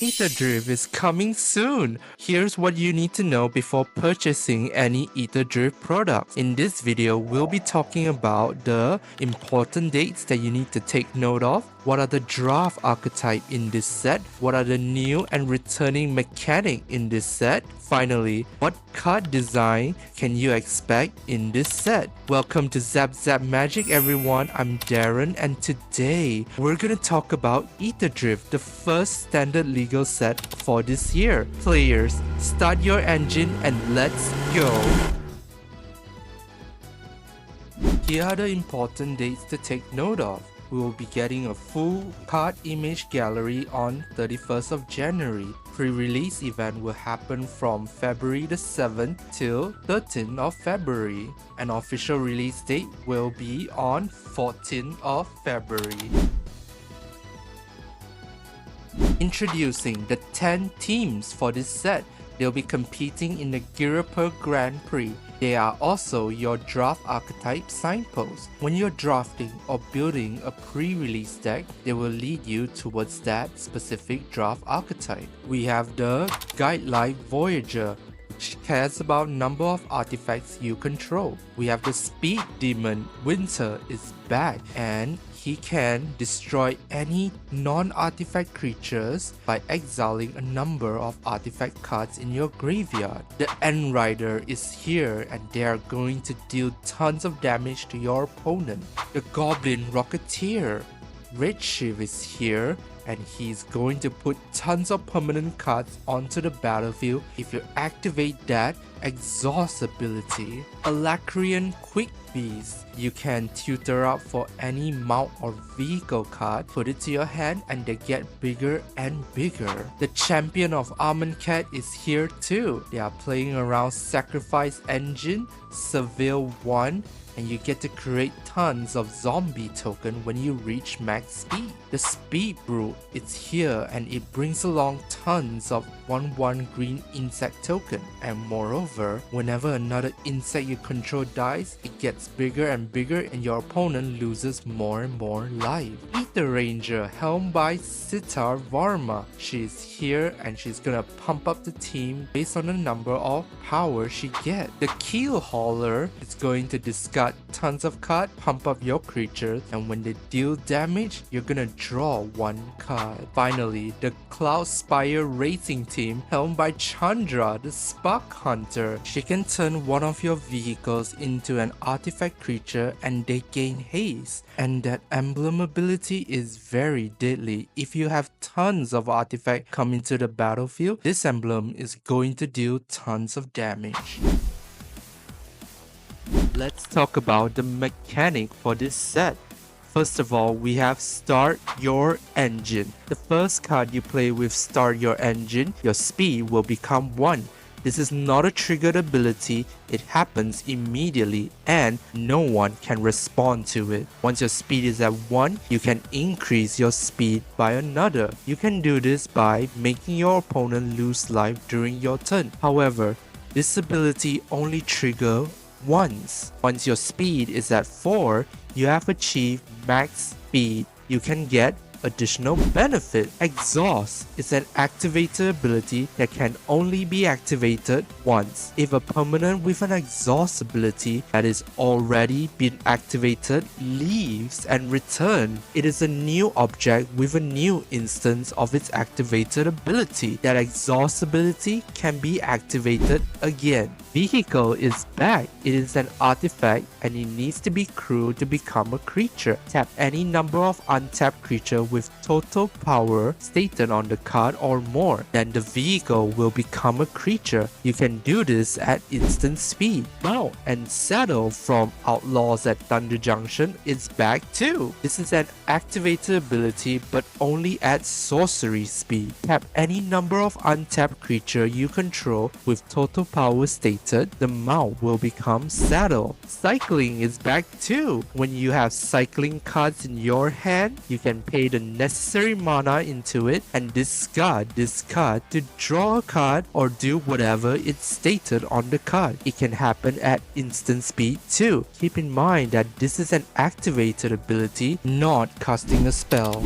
Aetherdrift is coming soon! Here's what you need to know before purchasing any Aetherdrift products. In this video, we'll be talking about the important dates that you need to take note of, what are the draft archetype in this set, what are the new and returning mechanic in this set, finally, what card design can you expect in this set. Welcome to Zap Zap Magic everyone, I'm Darren and today we're gonna talk about Aetherdrift, the first standard legal set for this year. Players, start your engine and let's go! Here are the important dates to take note of. We will be getting a full card image gallery on 31st of January. Pre-release event will happen from February the 7th till 13th of February. An official release date will be on 14th of February. Introducing the 10 teams for this set. They'll be competing in the Gearhulks Grand Prix. They are also your draft archetype signposts. When you're drafting or building a pre-release deck, they will lead you towards that specific draft archetype. We have the Guidelight Voyager, which cares about number of artifacts you control. We have the Speed Demon, Winter is back, and he can destroy any non-artifact creatures by exiling a number of artifact cards in your graveyard. The End Rider is here and they are going to deal tons of damage to your opponent. The Goblin Rocketeer, Redshift is here and he's going to put tons of permanent cards onto the battlefield if you activate that exhaust ability. Alacrian Quick Beast, you can tutor up for any mount or vehicle card, put it to your hand and they get bigger and bigger. The Champion of Amonkhet is here too. They are playing around Sacrifice Engine, Surveil 1, and you get to create tons of zombie token when you reach max speed. The Speed Brute is here and it brings along tons of 1/1 green insect token, and moreover, whenever another insect you control dies, it gets bigger and bigger and your opponent loses more and more life. Ether Ranger, helmed by Sitar Varma. She's here and she's gonna pump up the team based on the number of power she gets. The Keel Hauler is going to discard tons of cards, pump up your creatures, and when they deal damage, you're gonna draw one card. Finally, the Cloud Spire Racing Team, helmed by Chandra, the Spark Hunter. She can turn one of your vehicles into an artifact creature and they gain haste. And that emblem ability is very deadly. If you have tons of artifacts come into the battlefield, this emblem is going to deal tons of damage. Let's talk about the mechanic for this set. First of all, we have Start Your Engine. The first card you play with Start Your Engine, your speed will become 1. This is not a triggered ability, it happens immediately and no one can respond to it. Once your speed is at 1, you can increase your speed by another. You can do this by making your opponent lose life during your turn. However, this ability only triggers once. Once your speed is at 4, you have achieved max speed. You can get additional benefit. Exhaust is an activator ability that can only be activated once. If a permanent with an exhaust ability that is already been activated leaves and returns, it is a new object with a new instance of its activated ability. That exhaust ability can be activated again. Vehicle is back. It is an artifact and it needs to be crewed to become a creature. Tap any number of untapped creature with total power stated on the card or more, then the vehicle will become a creature. You can do this at instant speed. Mount and Saddle from Outlaws at Thunder Junction is back too. This is an activated ability but only at sorcery speed. Tap any number of untapped creature you control with total power stated, the mount will become Saddle. Cycling is back too. When you have cycling cards in your hand, you can pay the necessary mana into it and discard this card to draw a card or do whatever it's stated on the card. It can happen at instant speed too. Keep in mind that this is an activated ability, not casting a spell.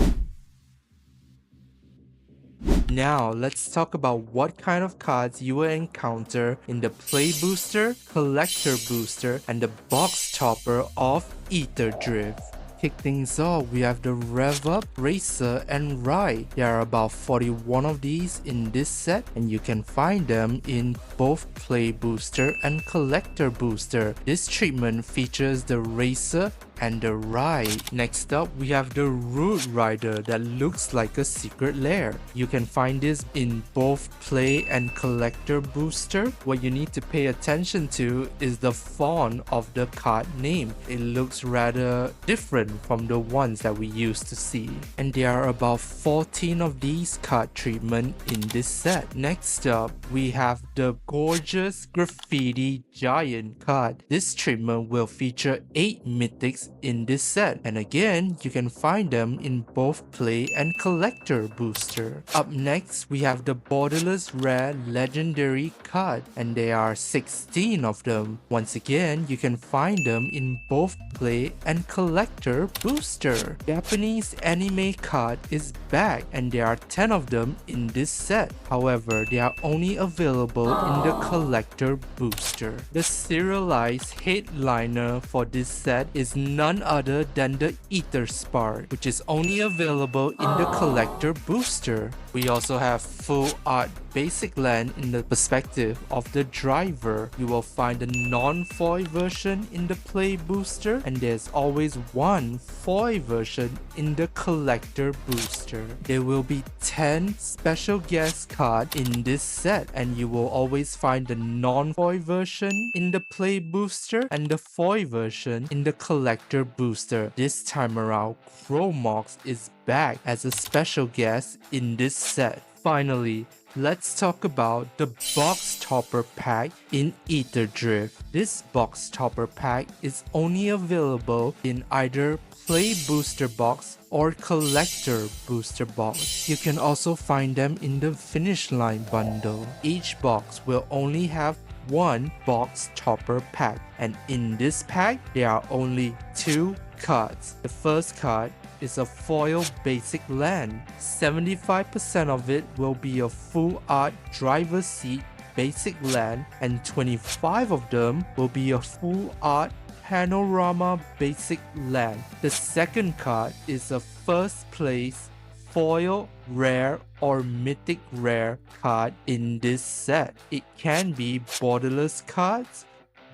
Now, let's talk about what kind of cards you will encounter in the Play Booster, Collector Booster, and the Box Topper of Aetherdrift. Kick things off, we have the Rev Up, Racer, and Ride. There are about 41 of these in this set, and you can find them in both Play Booster and Collector Booster. This treatment features the Racer and the Ride. Next up, we have the Root Rider that looks like a secret lair. You can find this in both Play and Collector Booster. What you need to pay attention to is the font of the card name. It looks rather different from the ones that we used to see. And there are about 14 of these card treatment in this set. Next up, we have the gorgeous Graffiti Giant card. This treatment will feature 8 mythics in this set, and again you can find them in both Play and Collector Booster. Up next, we have the Borderless Rare Legendary card, and there are 16 of them. Once again, you can find them in both Play and Collector Booster. Japanese anime card is back, and there are 10 of them in this set. However, they are only available in the Collector Booster. The serialized headliner for this set is none other than the Ether Spark, which is only available in the Collector Booster. We also have full art basic land in the perspective of the driver. You will find the non-foil version in the Play Booster, and there's always one foil version in the Collector Booster. There will be 10 special guest cards in this set, and you will always find the non-foil version in the Play Booster and the foil version in the Collector Booster. This time around, Chromox is back as a special guest in this set. Finally, let's talk about the Box Topper pack in Aetherdrift. This Box Topper pack is only available in either Play Booster Box or Collector Booster Box. You can also find them in the Finish Line bundle. Each box will only have one Box Topper pack, and in this pack there are only 2 cards. The first card is a foil basic land. 75% of it will be a full art driver's seat basic land, and 25 of them will be a full art panorama basic land. The second card is a first place foil rare or mythic rare card in this set. It can be Borderless cards,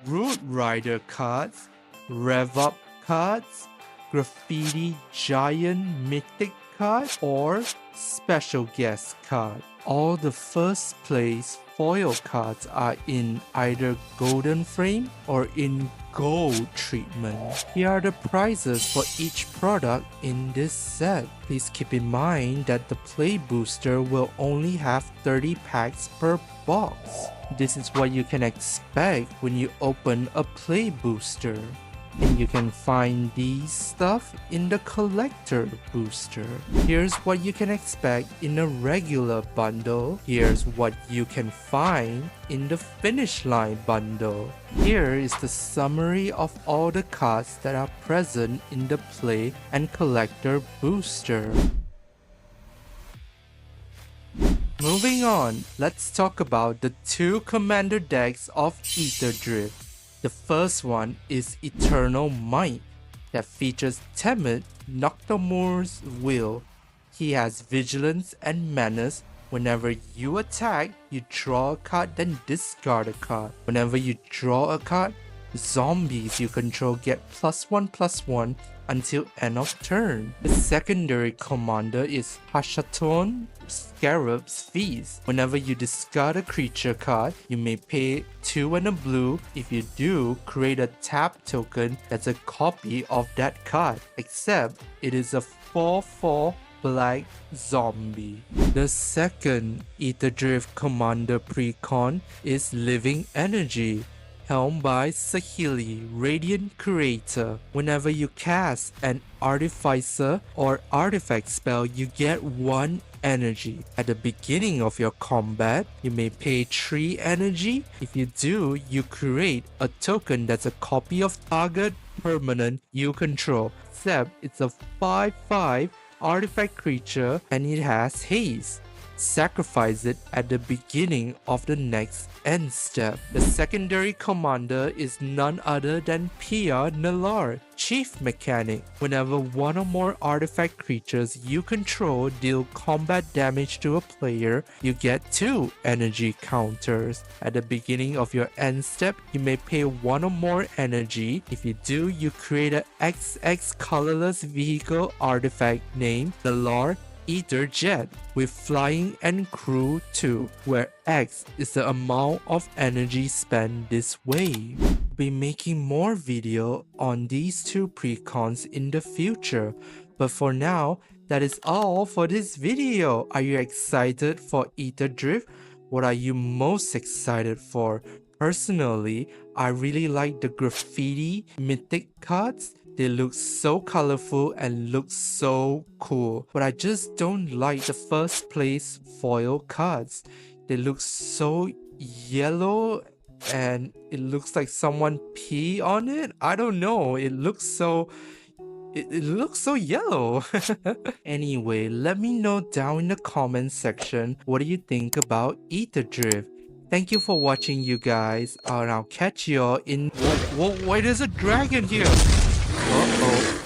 Root Rider cards, Rev Up cards, Graffiti Giant mythic card, or special guest card. All the first place foil cards are in either golden frame or in gold treatment. Here are the prices for each product in this set. Please keep in mind that the Play Booster will only have 30 packs per box. This is what you can expect when you open a Play Booster. And you can find these stuff in the Collector Booster. Here's what you can expect in a regular bundle. Here's what you can find in the Finish Line bundle. Here is the summary of all the cards that are present in the Play and Collector Booster. Moving on, let's talk about the 2 commander decks of Aetherdrift. The first one is Eternal Might, that features Temid, Noctamur's Will. He has Vigilance and Menace. Whenever you attack, you draw a card, then discard a card. Whenever you draw a card, zombies you control get +1/+1 until end of turn. The secondary commander is Hashaton Scarab's Feast. Whenever you discard a creature card, you may pay 2 and a blue. If you do, create a tap token that's a copy of that card, except it is a 4/4 black zombie. The second Aetherdrift commander precon is Living Energy, helmed by Sahili, Radiant Creator. Whenever you cast an Artificer or Artifact spell, you get 1 energy. At the beginning of your combat, you may pay 3 energy. If you do, you create a token that's a copy of target permanent you control, except it's a 5/5 artifact creature and it has haste. sacrifice it at the beginning of the next end step. The secondary commander is none other than Pia Nalar, Chief Mechanic. Whenever one or more artifact creatures you control deal combat damage to a player, you get 2 energy counters. At the beginning of your end step, you may pay 1 or more energy. If you do, you create a XX colorless vehicle artifact named Nalar Aetherdrift with flying and crew 2, where X is the amount of energy spent this wave. We'll be making more video on these 2 precons in the future, but for now, that is all for this video. Are you excited for Aetherdrift? What are you most excited for? Personally, I really like the graffiti mythic cards. They look so colorful and look so cool, but I just don't like the first place foil cards. They look so yellow and it looks like someone pee on it. I don't know, it looks so yellow. Anyway, let me know down in the comment section what do you think about Aetherdrift. Thank you for watching, you guys, and I'll catch y'all in... Whoa, there's a dragon here! Uh-oh.